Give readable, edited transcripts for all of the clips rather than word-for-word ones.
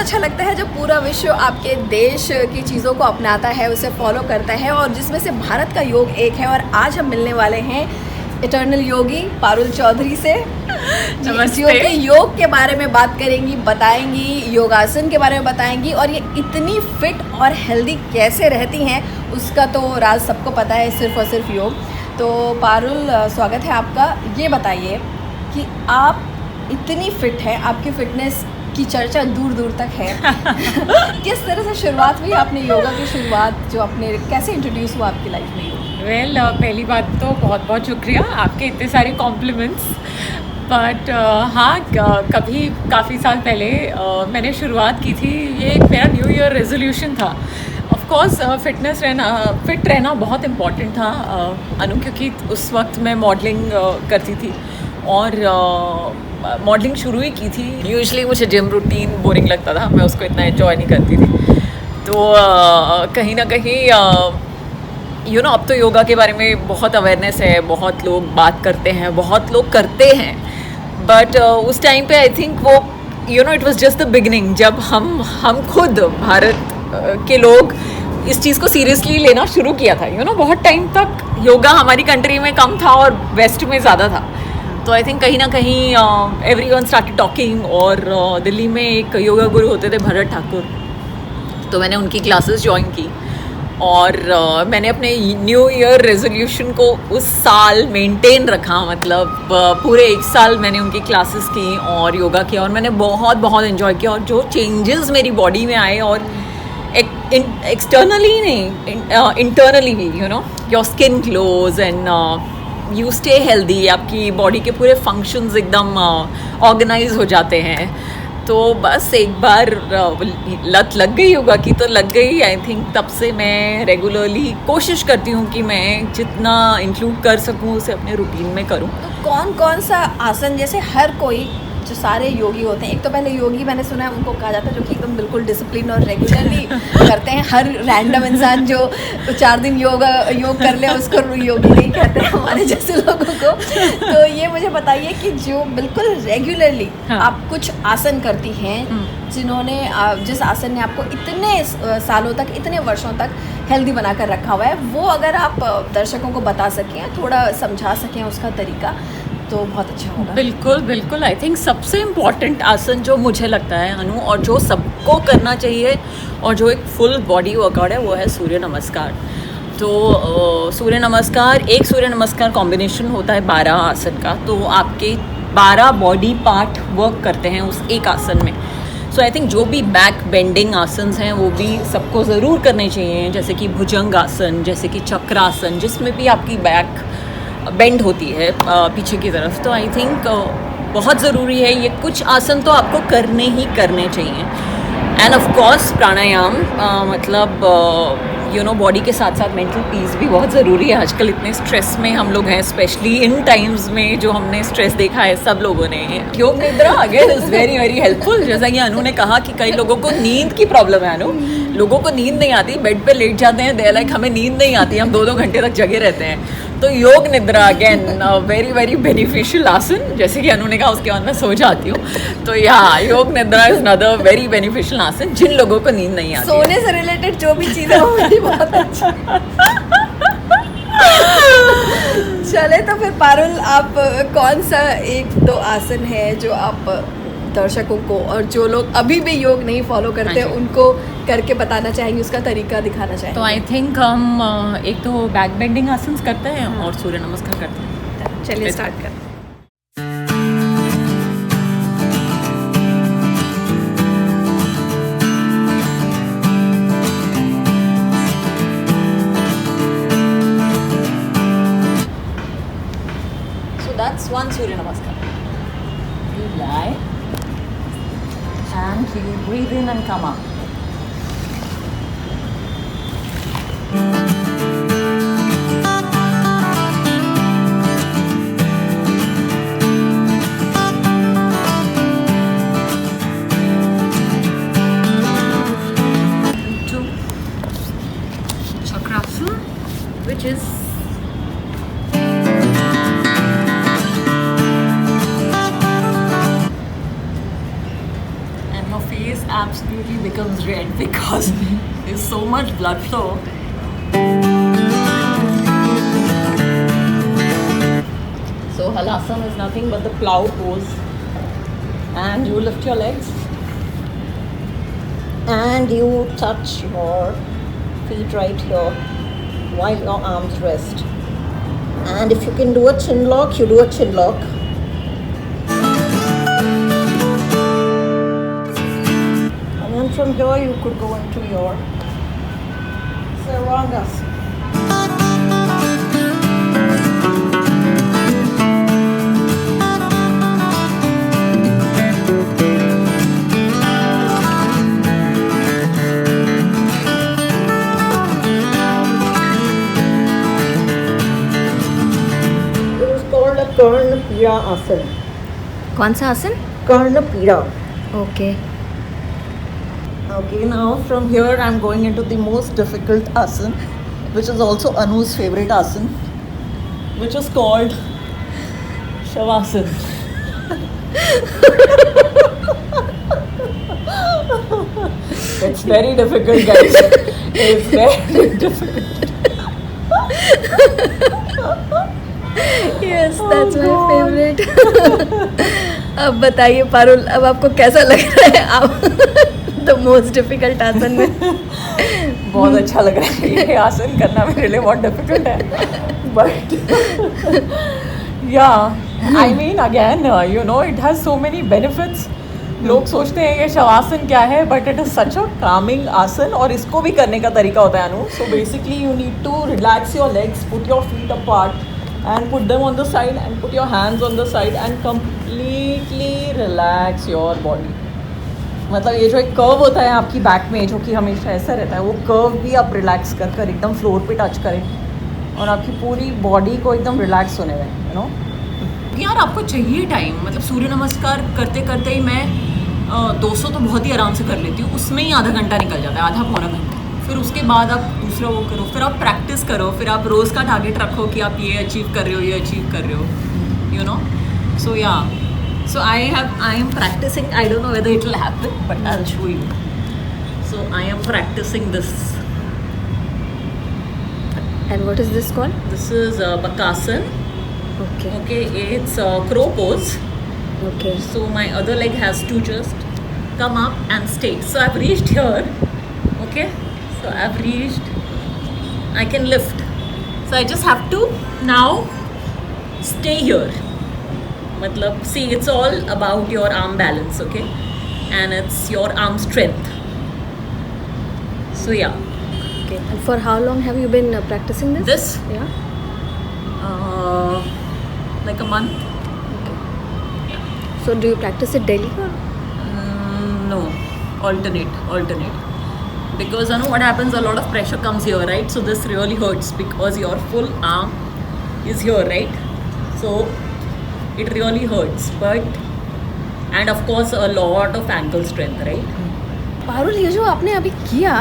अच्छा लगता है जब पूरा विश्व आपके देश की चीज़ों को अपनाता है, उसे फॉलो करता है, और जिसमें से भारत का योग एक है। और आज हम मिलने वाले हैं इटर्नल योगी पारुल चौधरी से, जो कि योग के बारे में बात करेंगी, बताएंगी, योगासन के बारे में बताएंगी, और ये इतनी फिट और हेल्दी कैसे रहती हैं उसका तो राज सबको पता है, सिर्फ और सिर्फ योग। तो पारुल, स्वागत है आपका। ये बताइए कि आप इतनी फिट हैं, आपकी फिटनेस की चर्चा दूर दूर तक है। किस तरह से शुरुआत हुई आपने योगा की शुरुआत, जो आपने कैसे इंट्रोड्यूस हुआ आपकी लाइफ में? पहली बात तो बहुत बहुत शुक्रिया आपके इतने सारे कॉम्प्लीमेंट्स। बट हाँ, कभी काफ़ी साल पहले मैंने शुरुआत की थी। ये एक मेरा न्यू ईयर रेजोल्यूशन था। ऑफ कोर्स फिट रहना बहुत इम्पॉर्टेंट था अनु, क्योंकि उस वक्त मैं मॉडलिंग करती थी और मॉडलिंग शुरू ही की थी। यूजुअली मुझे जिम रूटीन बोरिंग लगता था, मैं उसको इतना एंजॉय नहीं करती थी। तो कहीं ना कहीं अब तो योगा के बारे में बहुत अवेयरनेस है, बहुत लोग बात करते हैं, बहुत लोग करते हैं। बट उस टाइम पे आई थिंक वो it was just the beginning, जब हम खुद भारत के लोग इस चीज़ को सीरियसली लेना शुरू किया था। बहुत टाइम तक योगा हमारी कंट्री में कम था और वेस्ट में ज़्यादा था। तो आई थिंक कहीं ना कहीं एवरीवन स्टार्टेड टॉकिंग। और दिल्ली में एक योगा गुरु होते थे, भरत ठाकुर, तो मैंने उनकी क्लासेस ज्वाइन की। और मैंने अपने न्यू ईयर रेजोल्यूशन को उस साल मेंटेन रखा। मतलब पूरे 1 साल मैंने उनकी क्लासेस की और योगा किया, और मैंने बहुत बहुत एंजॉय किया। और जो चेंजेस मेरी बॉडी में आए, और एक्सटर्नली नहीं, इंटरनली भी, your skin glows and you stay healthy, आपकी बॉडी के पूरे फंक्शंस एकदम ऑर्गेनाइज हो जाते हैं। तो बस एक बार लत लग गई योगा की तो लग गई। आई थिंक तब से मैं रेगुलरली कोशिश करती हूँ कि मैं जितना इंक्लूड कर सकूँ उसे अपने रूटीन में करूँ। तो कौन कौन सा आसन, जैसे हर कोई, जो सारे योगी होते हैं, एक तो पहले योगी मैंने सुना है उनको कहा जाता है जो कि एकदम बिल्कुल डिसिप्लिन और रेगुलरली करते हैं। हर रैंडम इंसान जो 4 दिन योग कर ले उसको योगी नहीं कहते हैं, हमारे जैसे लोगों को। तो ये मुझे बताइए कि जो बिल्कुल रेगुलरली आप कुछ आसन करती हैं, जिन्होंने जिस आसन ने आपको इतने सालों तक, इतने वर्षों तक हेल्दी बनाकर रखा हुआ है, वो अगर आप दर्शकों को बता सकें, थोड़ा समझा सकें उसका तरीका, तो बहुत अच्छा होगा। बिल्कुल बिल्कुल। आई थिंक सबसे इम्पॉर्टेंट आसन जो मुझे लगता है अनु, और जो सबको करना चाहिए, और जो एक फुल बॉडी वर्कआउट है, वो है सूर्य नमस्कार। तो सूर्य नमस्कार कॉम्बिनेशन होता है 12 आसन का। तो आपके 12 बॉडी पार्ट वर्क करते हैं उस एक आसन में। सो आई थिंक जो भी बैक बेंडिंग आसन्स हैं वो भी सबको ज़रूर करने चाहिए, जैसे कि भुजंग आसन, जैसे कि चक्रासन, जिसमें भी आपकी बैक बेंड होती है पीछे की तरफ। तो आई थिंक बहुत ज़रूरी है ये कुछ आसन, तो आपको करने ही करने चाहिए। एंड ऑफ कोर्स प्राणायाम, मतलब बॉडी के साथ साथ मेंटल पीस भी बहुत ज़रूरी है। आजकल इतने स्ट्रेस में हम लोग हैं, स्पेशली इन टाइम्स में जो हमने स्ट्रेस देखा है सब लोगों ने। योग निद्रा again is very very helpful. जैसा कि अनु ने कहा कि कई लोगों को नींद की प्रॉब्लम है। अनु, लोगों को नींद नहीं आती, बेड पे लेट जाते हैं, दे लाइक हमें नींद नहीं आती, हम 2-2 घंटे तक जगे रहते हैं। तो योग निद्रा अगेन वेरी वेरी बेनिफिशियल आसन। जैसे कि अनु ने कहा, उसके बाद मैं सो जाती हूँ। तो योग निद्रा इज अनदर वेरी बेनिफिशियल आसन जिन लोगों को नींद नहीं आती। सोने से रिलेटेड जो भी चीज़ें होंगी बहुत अच्छा। चले तो फिर पारुल, आप कौन सा 1-2 आसन है जो आप दर्शकों को, और जो लोग अभी भी योग नहीं फॉलो करते, उनको करके बताना चाहेंगे, उसका तरीका दिखाना चाहेंगे? तो आई थिंक हम एक तो बैक बेंडिंग आसन करते हैं और सूर्य नमस्कार करते हैं। चलिए स्टार्ट करते हैं। So that's one Surya Namaskar. You lie and you breathe in and come up. Into Chakrasana, which is absolutely becomes red because there's so much blood flow. So halasana is nothing but the plow pose, and you lift your legs and you touch your feet right here while your arms rest. And if you can do a chin lock, you do a chin lock. And then from here you could go into your Sarvangasana. Karna Pira Asana. कौन सा आसन? Karna Pira. Okay. Okay, now from here I'm going into the most difficult asana, which is also Anu's favorite asana, which is called Shavasana. It's very difficult, guys. It's very difficult. Yes that's my favourite. अब बताइए पारुल, अब आपको कैसा लग रहा है आप the most difficult आसन में? बहुत अच्छा लग रहा है. ये आसन करना मेरे लिए बहुत डिफिकल्ट है, but ya I mean again you know it has so many benefits. लोग सोचते हैं ये शवासन क्या है, but it is such a calming asana. और इसको भी करने का तरीका होता है अनु. So basically you need to relax your legs, put your feet apart and put them on the side and put your hands on the side and completely relax your body. मतलब ये जो एक कर्व होता है आपकी back में जो कि हमेशा ऐसा रहता है, वो कर्व भी आप रिलैक्स कर कर एकदम फ्लोर पे टच करें और आपकी पूरी बॉडी को एकदम रिलैक्स होने दें. यू नो यार आपको चाहिए टाइम. मतलब सूर्य नमस्कार करते करते ही मैं 200 तो बहुत ही आराम से कर लेती हूँ. उसमें ही आधा घंटा निकल जाता है, आधा पौना घंटा. फिर उसके बाद आप दूसरा वो करो, फिर आप प्रैक्टिस करो, फिर आप रोज़ का टारगेट रखो कि आप ये अचीव कर रहे हो, ये अचीव कर रहे हो. You know so ya so I am practicing. I don't know whether it will happen, but I will show you. So I am practicing this. And what is this called? This is bakasana. Okay. Okay, it's crow pose. Okay. So my other leg has to just come up and stay. So I've reached here. Okay. So I've reached. I can lift. So I just have to now stay here. Matlab, see, it's all about your arm balance, okay? And it's your arm strength. So yeah. Okay. And for how long have you been practicing this? This Yeah. like a month. Okay. So do you practice it daily or? No, alternate. Because you know what happens, a lot of pressure comes here, right? So this really hurts because your full arm is here, right? So it really hurts, but and of course a lot of ankle strength, right? Parul, ये जो आपने अभी किया,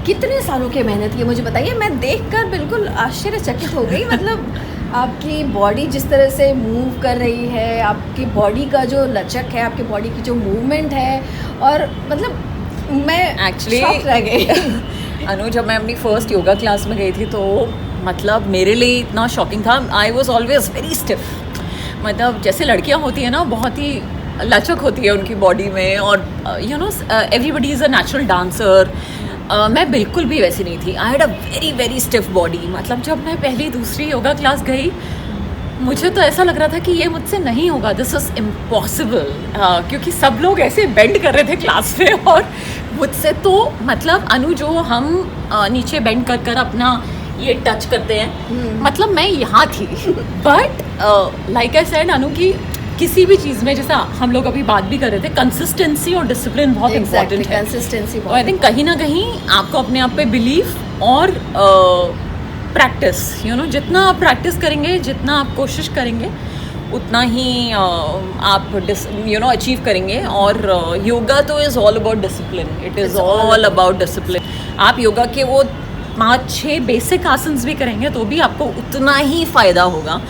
कितने सालों की मेहनत की मुझे बताइए. मैं देखकर बिल्कुल आश्चर्यचकित हो गई. मतलब आपकी बॉडी जिस तरह से मूव कर रही है, आपकी बॉडी का जो लचक है, आपकी बॉडी की जो मूवमेंट है, और मतलब मैं Actually, शॉक रह गई. अनु, जब मैं अपनी फर्स्ट योगा क्लास में गई थी तो मतलब मेरे लिए इतना शॉकिंग था. I was always very stiff. मतलब जैसे लड़कियां होती है ना, बहुत ही लचक होती है उनकी बॉडी में, और you know everybody is a natural dancer. मैं बिल्कुल भी वैसी नहीं थी. I had a very very stiff body. मतलब जब मैं पहली दूसरी योगा क्लास गई, मुझे तो ऐसा लग रहा था कि ये मुझसे नहीं होगा, दिस इज़ इम्पॉसिबल. क्योंकि सब लोग ऐसे बेंड कर रहे थे क्लास में, और मुझसे तो मतलब अनु जो हम नीचे बेंड कर कर अपना ये टच करते हैं, मतलब मैं यहाँ थी. बट लाइक आई सेड अनु की किसी भी चीज़ में, जैसा हम लोग अभी बात भी कर रहे थे, कंसिस्टेंसी और डिसिप्लिन बहुत इम्पोर्टेंट है. कंसिस्टेंसी. और आई थिंक कहीं ना कहीं आपको अपने आप पे बिलीव और प्रैक्टिस, यू नो, जितना आप प्रैक्टिस करेंगे, जितना आप कोशिश करेंगे, उतना ही आप यू नो अचीव करेंगे. और योगा तो is all about discipline. It is all about discipline. आप योगा के वो 5-6 बेसिक आसन्स भी करेंगे तो भी आपको उतना ही फ़ायदा होगा.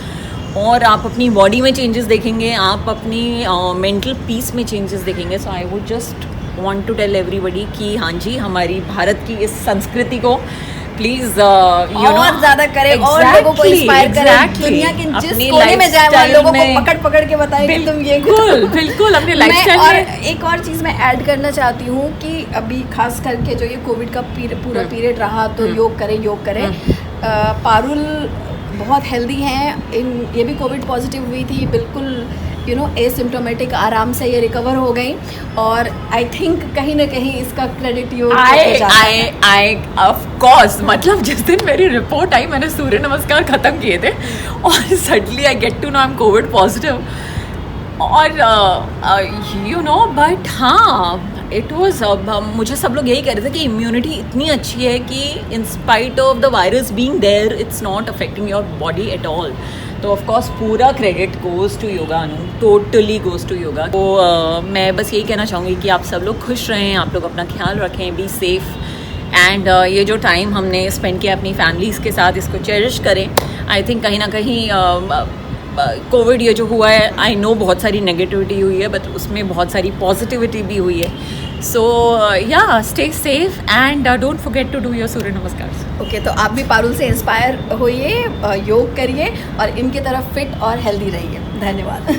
और आप अपनी बॉडी में चेंजेस देखेंगे, आप अपनी मेंटल पीस में चेंजेस देखेंगे. So I would just want to tell everybody कि हाँ जी, हमारी भारत की इस संस्कृति को प्लीज और ज्यादा करें, और लोगों को इंस्पायर करें, दुनिया के जिस कोने में जाए वहाँ लोगों को पकड़ पकड़ के बताएं कि तुम ये बिल्कुल अपने लाइफस्टाइल और में. एक और चीज़ मैं ऐड करना चाहती हूँ कि अभी खास करके जो ये कोविड का पूरा पीरियड रहा, तो योग करें. पारुल बहुत हेल्दी हैं, ये भी कोविड पॉजिटिव हुई थी, बिल्कुल एसिम्टोमेटिक, आराम से ये रिकवर हो गई. और आई थिंक कहीं ना कहीं इसका क्रेडिट योग आई ऑफ कोर्स, मतलब जिस दिन मेरी रिपोर्ट आई मैंने सूर्य नमस्कार खत्म किए थे और suddenly I get to know I am Covid positive. और बट हाँ, इट वॉज, मुझे सब लोग यही कह रहे थे कि इम्यूनिटी इतनी अच्छी है कि in spite of the virus being there it's not affecting your body at all. तो ऑफ कोर्स पूरा credit goes to yoga Anu, totally goes to yoga. तो मैं बस यही कहना चाहूँगी कि आप सब लोग खुश रहें, आप लोग अपना ख्याल रखें, बी सेफ. एंड ये जो टाइम हमने स्पेंड किया अपनी फैमिलीज़ के साथ, इसको चेरिश करें. आई थिंक कहीं ना कहीं कोविड ये जो हुआ है, आई नो बहुत सारी नेगेटिविटी हुई है, बट उसमें बहुत सारी पॉजिटिविटी भी हुई है. So ya, stay safe and don't forget to do your Surya Namaskar. Okay, तो आप भी पारुल से इंस्पायर होइए, योग करिए और इनकी तरफ फिट और हेल्दी रहिए. धन्यवाद.